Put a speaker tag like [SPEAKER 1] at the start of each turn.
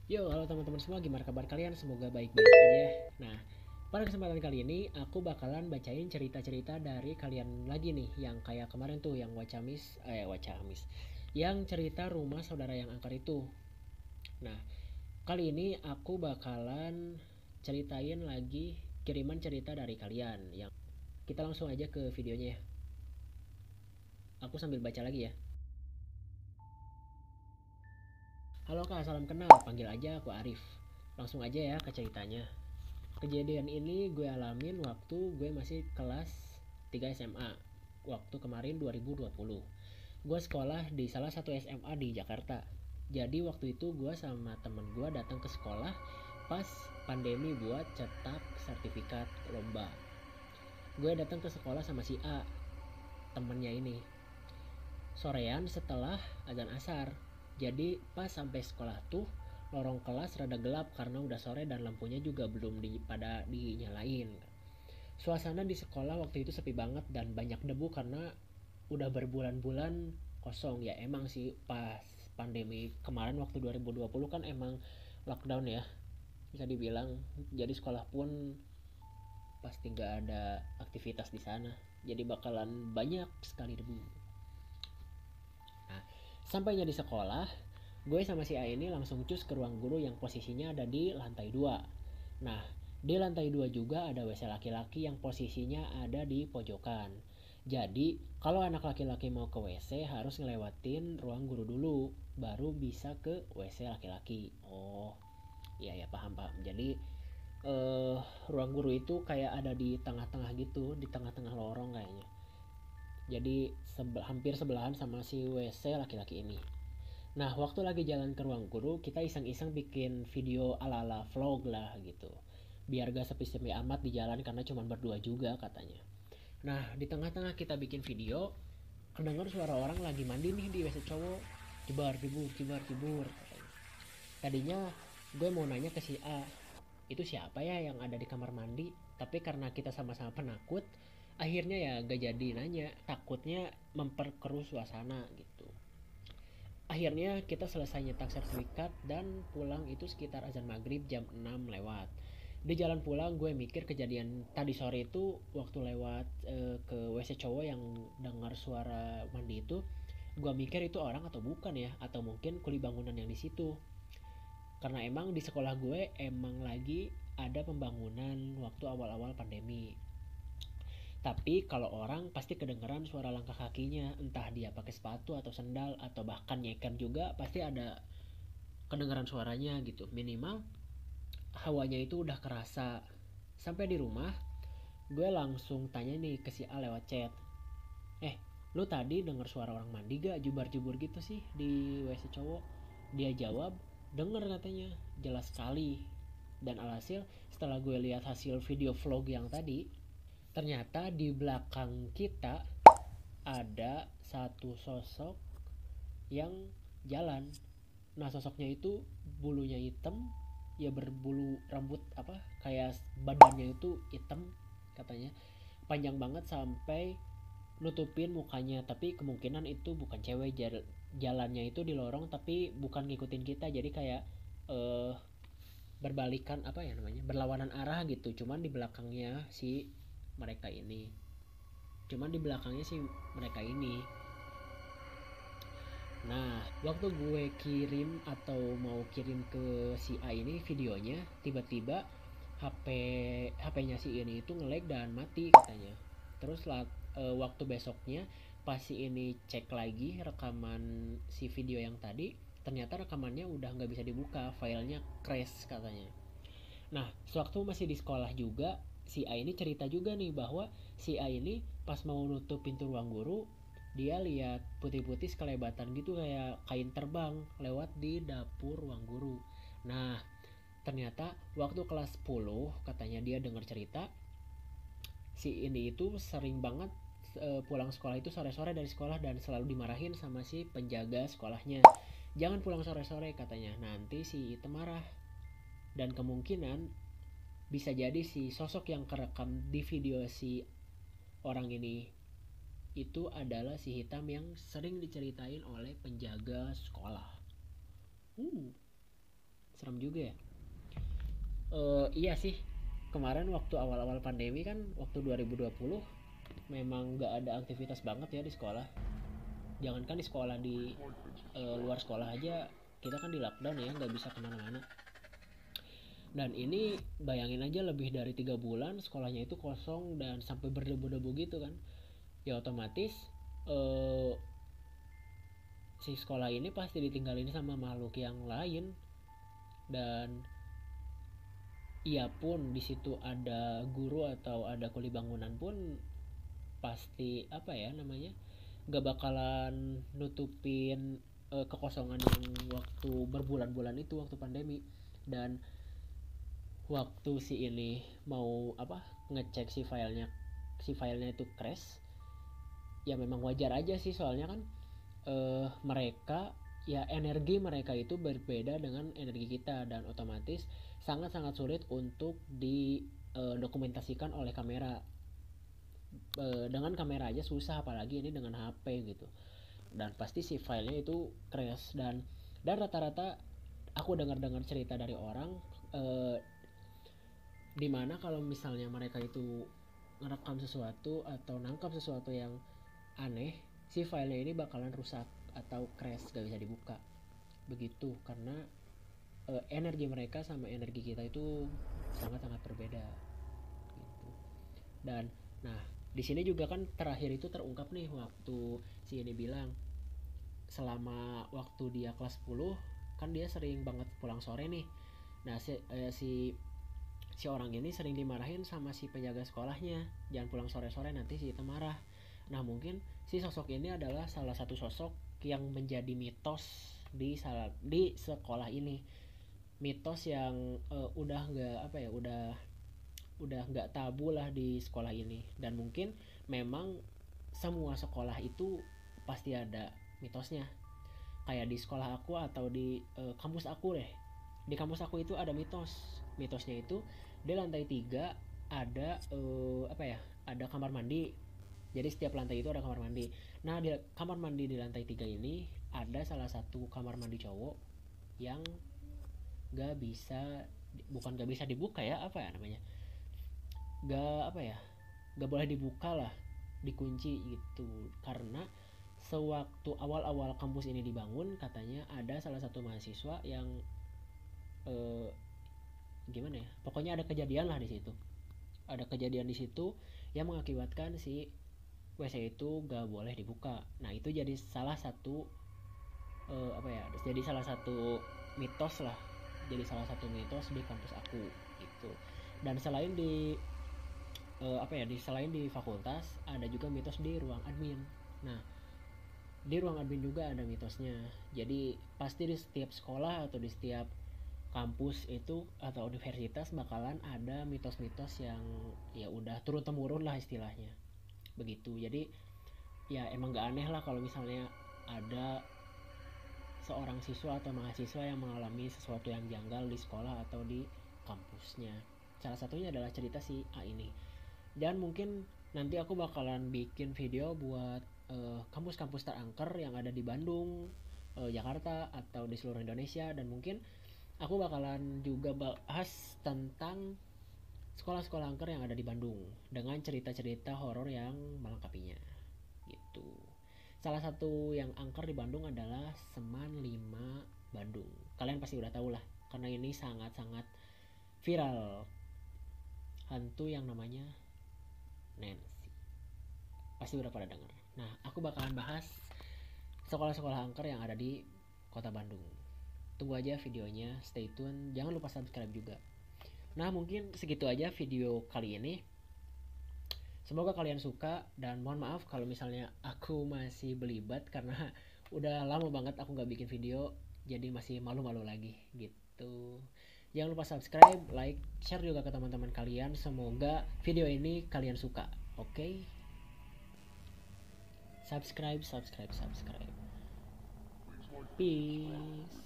[SPEAKER 1] Yo, halo teman-teman semua, gimana kabar kalian? Semoga baik-baik aja. Nah, pada kesempatan kali ini aku bakalan bacain cerita-cerita dari kalian lagi nih, yang kayak kemarin tuh, yang wacamis, yang cerita rumah saudara yang angker itu. Nah, kali ini aku bakalan ceritain lagi kiriman cerita dari kalian. Yang kita langsung aja ke videonya ya. Aku sambil baca lagi ya. Halo kak, salam kenal. Panggil aja aku Arif. Langsung aja ya ke ceritanya. Kejadian ini gue alamin waktu gue masih kelas 3 SMA. Waktu kemarin 2020. Gue sekolah di salah satu SMA di Jakarta. Jadi waktu itu gue sama temen gue datang ke sekolah pas pandemi buat cetak sertifikat lomba. Gue datang ke sekolah sama si A, temennya ini. Sorean setelah azan asar. Jadi pas sampai sekolah tuh lorong kelas rada gelap karena udah sore dan lampunya juga belum pada dinyalain. Suasana di sekolah waktu itu sepi banget dan banyak debu karena udah berbulan-bulan kosong. Ya emang sih pas pandemi kemarin waktu 2020 kan emang lockdown ya, bisa dibilang. Jadi sekolah pun pasti nggak ada aktivitas di sana. Jadi bakalan banyak sekali debu. Nah, sampainya di sekolah, gue sama si A ini langsung cus ke ruang guru yang posisinya ada di lantai 2. Nah, di lantai 2 juga ada WC laki-laki yang posisinya ada di pojokan. Jadi, kalau anak laki-laki mau ke WC harus ngelewatin ruang guru dulu, baru bisa ke WC laki-laki. Oh, iya ya, paham paham. Jadi, ruang guru itu kayak ada di tengah-tengah gitu, di tengah-tengah lorong kayaknya. Jadi hampir sebelahan sama si WC laki-laki ini. Nah, waktu lagi jalan ke ruang guru, kita iseng-iseng bikin video ala-ala vlog lah gitu. Biar gak sepi-sepi amat di jalan karena cuma berdua juga katanya. Nah, di tengah-tengah kita bikin video, kedengar suara orang lagi mandi nih di WC cowok. Jebar jebur, jebar jebur katanya. Tadinya gue mau nanya ke si A, itu siapa ya yang ada di kamar mandi? Tapi karena kita sama-sama penakut, akhirnya ya gak jadi nanya. Takutnya memperkeruh suasana gitu. Akhirnya kita selesai nyetak sertifikat dan pulang itu sekitar azan maghrib jam 6 lewat. Di jalan pulang gue mikir kejadian tadi sore itu waktu lewat ke WC cowok yang dengar suara mandi itu. Gue mikir itu orang atau bukan ya, atau mungkin kuli bangunan yang di situ. Karena emang di sekolah gue emang lagi ada pembangunan waktu awal-awal pandemi. Tapi kalau orang pasti kedengeran suara langkah kakinya, entah dia pakai sepatu atau sendal atau bahkan nyeker juga pasti ada kedengaran suaranya gitu. Minimal hawanya itu udah kerasa. Sampai di rumah, gue langsung tanya nih ke si A lewat chat. Lu tadi denger suara orang mandi gak jubar-jubur gitu sih di WC cowok? Dia jawab, denger katanya, jelas sekali. Dan alhasil setelah gue lihat hasil video vlog yang tadi, ternyata di belakang kita ada satu sosok yang jalan. Nah, sosoknya itu bulunya hitam, ya berbulu rambut apa kayak badannya itu hitam katanya, panjang banget sampai nutupin mukanya. Tapi kemungkinan itu bukan cewek, jalannya itu di lorong tapi bukan ngikutin kita, jadi kayak eh berbalikan apa ya namanya, berlawanan arah gitu. Cuman di belakangnya si mereka ini cuman di belakangnya si mereka ini. Nah, waktu gue kirim atau mau kirim ke si A ini videonya, tiba-tiba HP HP-nya si ini itu nge-lag dan mati katanya. Terus waktu besoknya pas si ini cek lagi rekaman si video yang tadi, ternyata rekamannya udah nggak bisa dibuka, filenya crash katanya. Nah, sewaktu masih di sekolah juga, si A ini cerita juga nih bahwa si A ini pas mau nutup pintu ruang guru, dia lihat putih-putih sekelebatan gitu kayak kain terbang lewat di dapur ruang guru. Nah, ternyata waktu kelas 10 katanya dia dengar cerita, si ini itu sering banget pulang sekolah itu sore-sore dari sekolah dan selalu dimarahin sama si penjaga sekolahnya. Jangan pulang sore-sore katanya, nanti si itu marah. Dan kemungkinan bisa jadi si sosok yang kerekam di video si orang ini itu adalah si hitam yang sering diceritain oleh penjaga sekolah. Uh, serem juga ya. Iya sih, kemarin waktu awal-awal pandemi kan, waktu 2020 memang nggak ada aktivitas banget ya di sekolah. Jangankan di sekolah, di luar sekolah aja kita kan di lockdown ya, nggak bisa kemana-mana. Dan ini bayangin aja, lebih dari 3 bulan sekolahnya itu kosong dan sampai berdebu-debu gitu kan. Ya otomatis eh, si sekolah ini pasti ditinggalin sama makhluk yang lain. Dan ia pun di situ ada guru atau ada kuli bangunan pun pasti apa ya namanya, gak bakalan nutupin kekosongan yang waktu berbulan-bulan itu waktu pandemi. Dan waktu si ini mau apa, ngecek si filenya itu crash, ya memang wajar aja sih, soalnya kan mereka, ya energi mereka itu berbeda dengan energi kita, dan otomatis sangat-sangat sulit untuk didokumentasikan oleh kamera. Dengan kamera aja susah, apalagi ini dengan HP gitu. Dan pasti si filenya itu crash. Dan rata-rata aku dengar-dengar cerita dari orang, dimana kalau misalnya mereka itu ngerekam sesuatu atau nangkap sesuatu yang aneh, si filenya ini bakalan rusak atau crash, gak bisa dibuka begitu, karena energi mereka sama energi kita itu sangat-sangat berbeda gitu. Dan nah, di sini juga kan terakhir itu terungkap nih waktu si ini bilang, selama waktu dia kelas 10 kan dia sering banget pulang sore nih. Nah si orang ini sering dimarahin sama si penjaga sekolahnya, jangan pulang sore-sore nanti si itu marah. Nah mungkin si sosok ini adalah salah satu sosok yang menjadi mitos di sekolah ini. Mitos yang udah nggak apa ya, udah nggak tabu lah di sekolah ini. Dan mungkin memang semua sekolah itu pasti ada mitosnya. Kayak di sekolah aku atau di kampus aku deh. Di kampus aku itu ada mitosnya itu di lantai 3 ada apa ya, ada kamar mandi. Jadi setiap lantai itu ada kamar mandi. Nah di kamar mandi di lantai 3 ini ada salah satu kamar mandi cowok yang gak bisa, bukan gak bisa dibuka ya, apa ya namanya, gak apa ya, gak boleh dibuka lah, dikunci gitu. Karena sewaktu awal-awal kampus ini dibangun, katanya ada salah satu mahasiswa yang eh, gimana ya, pokoknya ada kejadian lah di situ, ada kejadian di situ yang mengakibatkan si WC itu gak boleh dibuka. Nah itu jadi salah satu apa ya, jadi salah satu mitos lah, jadi salah satu mitos di kampus aku gitu. Dan selain di apa ya, selain di fakultas ada juga mitos di ruang admin. Nah di ruang admin juga ada mitosnya. Jadi pasti di setiap sekolah atau di setiap kampus itu atau universitas bakalan ada mitos-mitos yang ya udah turun temurun lah istilahnya begitu. Jadi ya emang gak aneh lah kalau misalnya ada seorang siswa atau mahasiswa yang mengalami sesuatu yang janggal di sekolah atau di kampusnya. Salah satunya adalah cerita si A ini. Dan mungkin nanti aku bakalan bikin video buat kampus-kampus terangker yang ada di Bandung, Jakarta, atau di seluruh Indonesia. Dan mungkin aku bakalan juga bahas tentang sekolah-sekolah angker yang ada di Bandung dengan cerita-cerita horor yang melengkapinya gitu. Salah satu yang angker di Bandung adalah Seman 5 Bandung. Kalian pasti udah tahu lah, karena ini sangat-sangat viral. Hantu yang namanya Nancy. Pasti udah pada denger. Nah, aku bakalan bahas sekolah-sekolah angker yang ada di kota Bandung. Tunggu aja videonya, stay tune. Jangan lupa subscribe juga. Nah mungkin segitu aja video kali ini. Semoga kalian suka, dan mohon maaf kalau misalnya aku masih belibet karena udah lama banget aku gak bikin video, jadi masih malu-malu lagi gitu. Jangan lupa subscribe, like, share juga ke teman-teman kalian. Semoga video ini kalian suka. Oke? Subscribe. Peace.